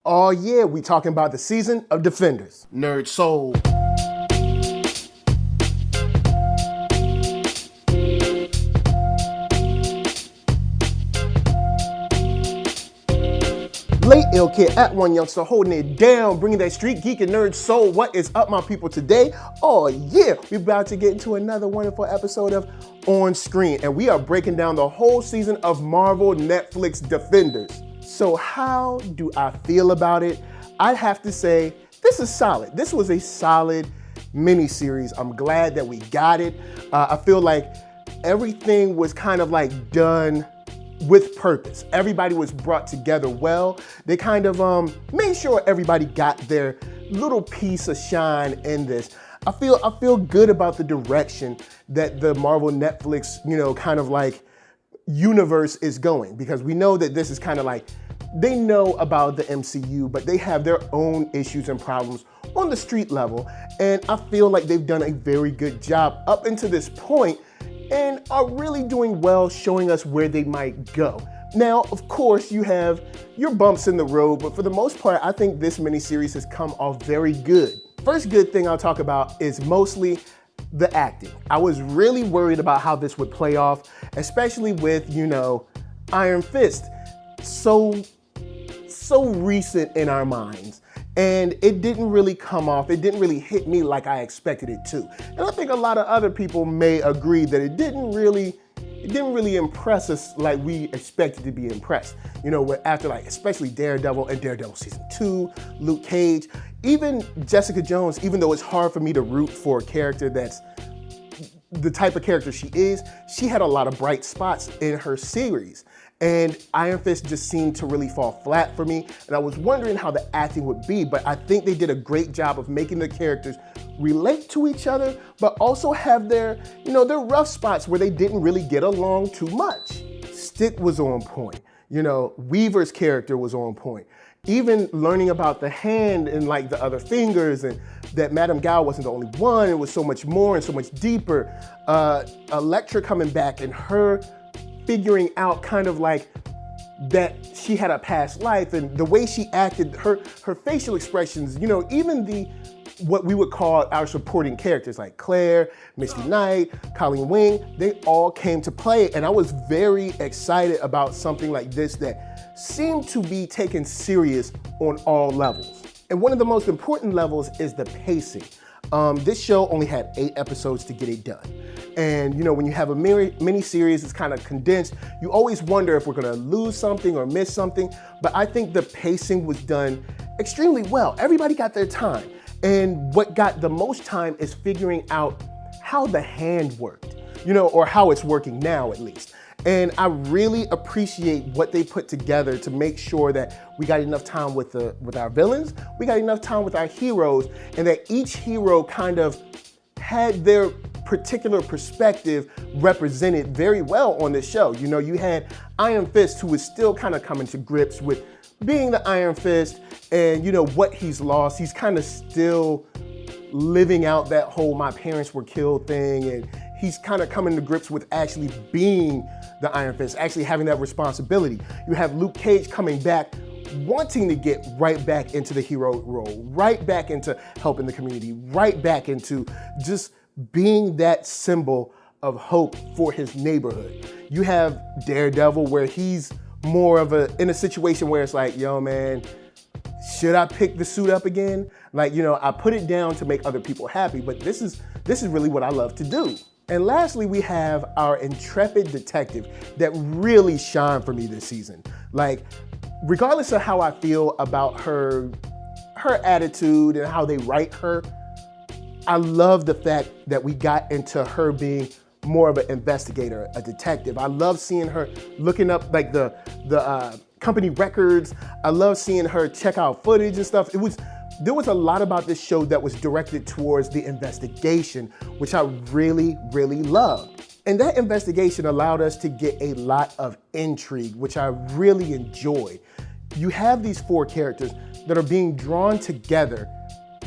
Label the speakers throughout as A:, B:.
A: Oh yeah, we talking about the season of Defenders. NERDSoul. Late Ill Kid at OneYoungsta, holding it down, bringing that street geek and nerd soul. What is up, my people, today? Oh yeah, we're about to get into another wonderful episode of On Screen, and we are breaking down the whole season of Marvel Netflix Defenders. So how do I feel about it? I'd have to say this is solid. This was a solid miniseries. I'm glad that we got it. I feel like everything was kind of like done with purpose. Everybody was brought together well. They kind of made sure everybody got their little piece of shine in this. I feel good about the direction that the Marvel Netflix, kind of like universe is going, because we know that this is kind of like, they know about the MCU, but they have their own issues and problems on the street level. And I feel like they've done a very good job up until this point and are really doing well showing us where they might go. Now, of course, you have your bumps in the road, but for the most part, I think this miniseries has come off very good. First good thing I'll talk about is mostly the acting. I was really worried about how this would play off, especially with, Iron Fist. So recent in our minds. And it didn't really come off. It didn't really hit me like I expected it to. And I think a lot of other people may agree that it didn't really impress us like we expected to be impressed. After especially Daredevil and Daredevil season 2, Luke Cage, even Jessica Jones, even though it's hard for me to root for a character that's the type of character she is, she had a lot of bright spots in her series. And Iron Fist just seemed to really fall flat for me. And I was wondering how the acting would be, but I think they did a great job of making the characters relate to each other, but also have their rough spots where they didn't really get along too much. Stick was on point. Weaver's character was on point. Even learning about the hand and the other fingers, and that Madame Gao wasn't the only one. It was so much more and so much deeper. Elektra coming back and her figuring out kind of like that she had a past life, and the way she acted, her facial expressions, even what we would call our supporting characters like Claire, Misty Knight, Colleen Wing, they all came to play. And I was very excited about something like this that seemed to be taken serious on all levels. And one of the most important levels is the pacing. This show only had 8 episodes to get it done. And when you have a mini-series, it's kind of condensed. You always wonder if we're gonna lose something or miss something, but I think the pacing was done extremely well. Everybody got their time. And what got the most time is figuring out how the hand worked, or how it's working now at least. And I really appreciate what they put together to make sure that we got enough time with our villains, we got enough time with our heroes, and that each hero kind of had their particular perspective represented very well on this show. You had Iron Fist, who was still kind of coming to grips with being the Iron Fist and, what he's lost. He's kind of still living out that whole my parents were killed thing, and he's kind of coming to grips with actually being the Iron Fist, actually having that responsibility. You have Luke Cage coming back, wanting to get right back into the hero role, right back into helping the community, right back into just being that symbol of hope for his neighborhood. You have Daredevil, where he's more of in a situation where it's like, yo man, should I pick the suit up again? I put it down to make other people happy, but this is really what I love to do. And lastly, we have our intrepid detective that really shined for me this season. Regardless of how I feel about her attitude and how they write her, I love the fact that we got into her being more of an investigator, a detective. I love seeing her looking up the company records. I love seeing her check out footage and stuff. There was a lot about this show that was directed towards the investigation, which I really, really loved. And that investigation allowed us to get a lot of intrigue, which I really enjoyed. You have these 4 characters that are being drawn together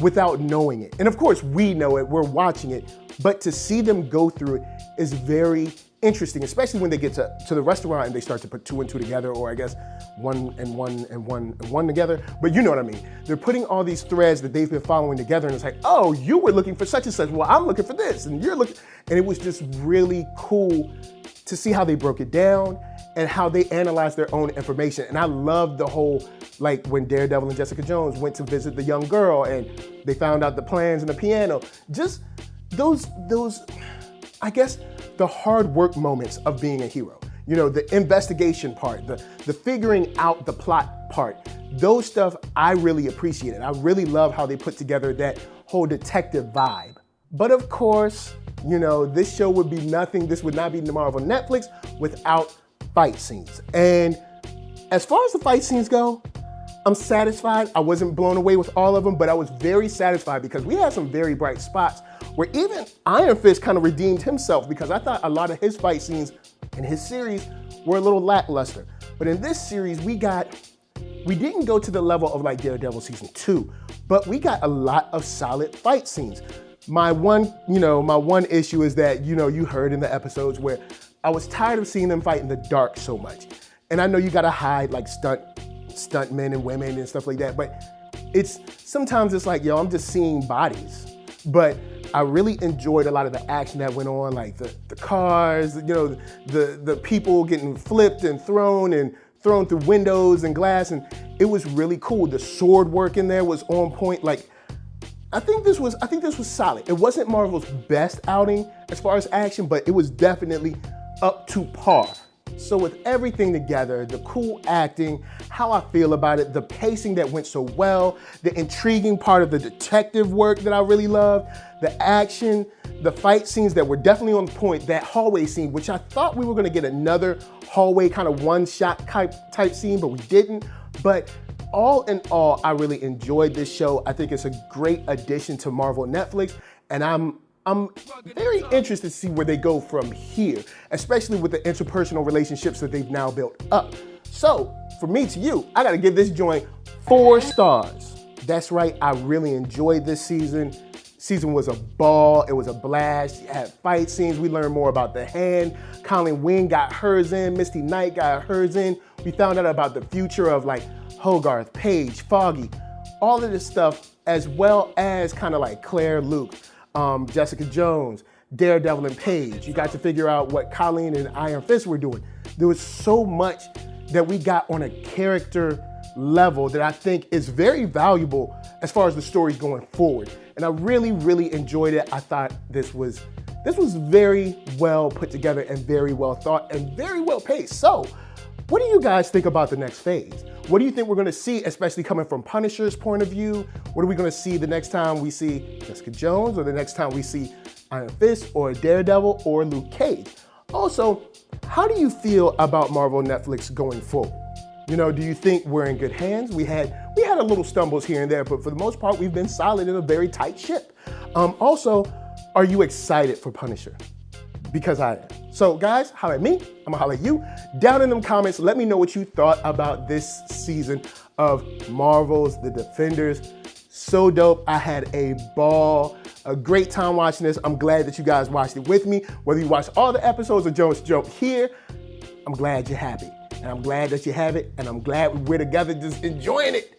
A: without knowing it. And of course, we know it, we're watching it, but to see them go through it is very interesting, especially when they get to the restaurant and they start to put two and two together, or I guess one and one together. But you know what I mean. They're putting all these threads that they've been following together, and it's like, oh, you were looking for such and such. Well, I'm looking for this, and you're looking. And it was just really cool to see how they broke it down and how they analyzed their own information. And I love the whole, like when Daredevil and Jessica Jones went to visit the young girl and they found out the plans and the piano. Just those, I guess, the hard work moments of being a hero. You know, the investigation part, the figuring out the plot part, those stuff I really appreciated. I really love how they put together that whole detective vibe. But of course, you know, this show would be nothing, this would not be the Marvel Netflix without fight scenes. And as far as the fight scenes go, I'm satisfied. I wasn't blown away with all of them, but I was very satisfied because we had some very bright spots where even Iron Fist kind of redeemed himself, because I thought a lot of his fight scenes in his series were a little lackluster. But in this series, we didn't go to the level of like Daredevil season 2, but we got a lot of solid fight scenes. My one issue is that, you heard in the episodes where I was tired of seeing them fight in the dark so much. And I know you gotta hide like stunt men and women and stuff like that, but sometimes it's like, I'm just seeing bodies. But I really enjoyed a lot of the action that went on, like the cars, the people getting flipped and thrown through windows and glass, and it was really cool. The sword work in there was on point. Like, I think this was solid. It wasn't Marvel's best outing as far as action, but it was definitely up to par. So with everything together, the cool acting, how I feel about it, the pacing that went so well, the intriguing part of the detective work that I really loved, the action, the fight scenes that were definitely on point, that hallway scene, which I thought we were gonna get another hallway kind of one-shot type scene, but we didn't. But all in all, I really enjoyed this show. I think it's a great addition to Marvel Netflix, and I'm very interested to see where they go from here, especially with the interpersonal relationships that they've now built up. So, from me to you, I gotta give this joint 4 stars. That's right, I really enjoyed this season. Season was a ball, it was a blast. You had fight scenes, we learned more about the Hand. Colleen Wing got hers in, Misty Knight got hers in. We found out about the future of like Hogarth, Paige, Foggy, all of this stuff, as well as kind of like Claire, Luke, Jessica Jones, Daredevil, and Paige. You got to figure out what Colleen and Iron Fist were doing. There was so much that we got on a character level that I think is very valuable as far as the story's going forward. And I really, really enjoyed it. I thought this was very well put together and very well thought and very well paced. So, what do you guys think about the next phase? What do you think we're gonna see, especially coming from Punisher's point of view? What are we gonna see the next time we see Jessica Jones, or the next time we see Iron Fist, or Daredevil, or Luke Cage? Also, how do you feel about Marvel Netflix going forward? Do you think we're in good hands? We had a little stumbles here and there, but for the most part, we've been solid in a very tight ship. Also, are you excited for Punisher? Because I am. So guys, holla at me, I'm gonna holla at you. Down in them comments, let me know what you thought about this season of Marvel's The Defenders. So dope, I had a ball, a great time watching this. I'm glad that you guys watched it with me. Whether you watched all the episodes or just jumped here, I'm glad you're happy. And I'm glad that you have it, and I'm glad we're together just enjoying it,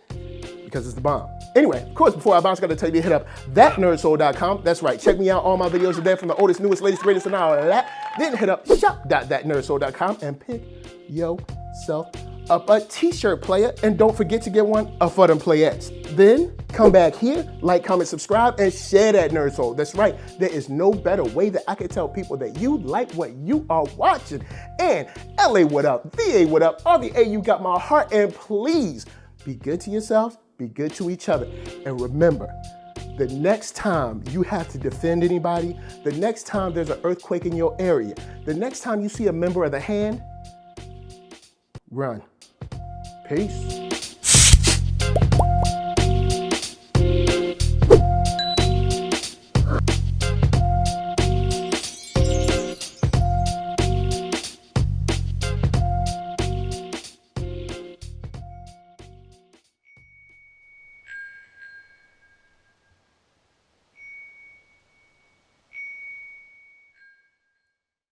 A: because it's the bomb. Anyway, of course, before I bounce, I gotta tell you to hit up thatnerdsoul.com. That's right, check me out. All my videos are there, from the oldest, newest, latest, greatest, and all of that. Then hit up shop.thatnerdsoul.com and pick yourself up a t-shirt, player. And don't forget to get one for them playettes. Then come back here, like, comment, subscribe, and share that Nerd Soul. That's right, there is no better way that I can tell people that you like what you are watching. And LA, what up? VA, what up? RVA, you got my heart. And please, be good to yourselves, be good to each other. And remember, the next time you have to defend anybody, the next time there's an earthquake in your area, the next time you see a member of the Hand, run. Peace.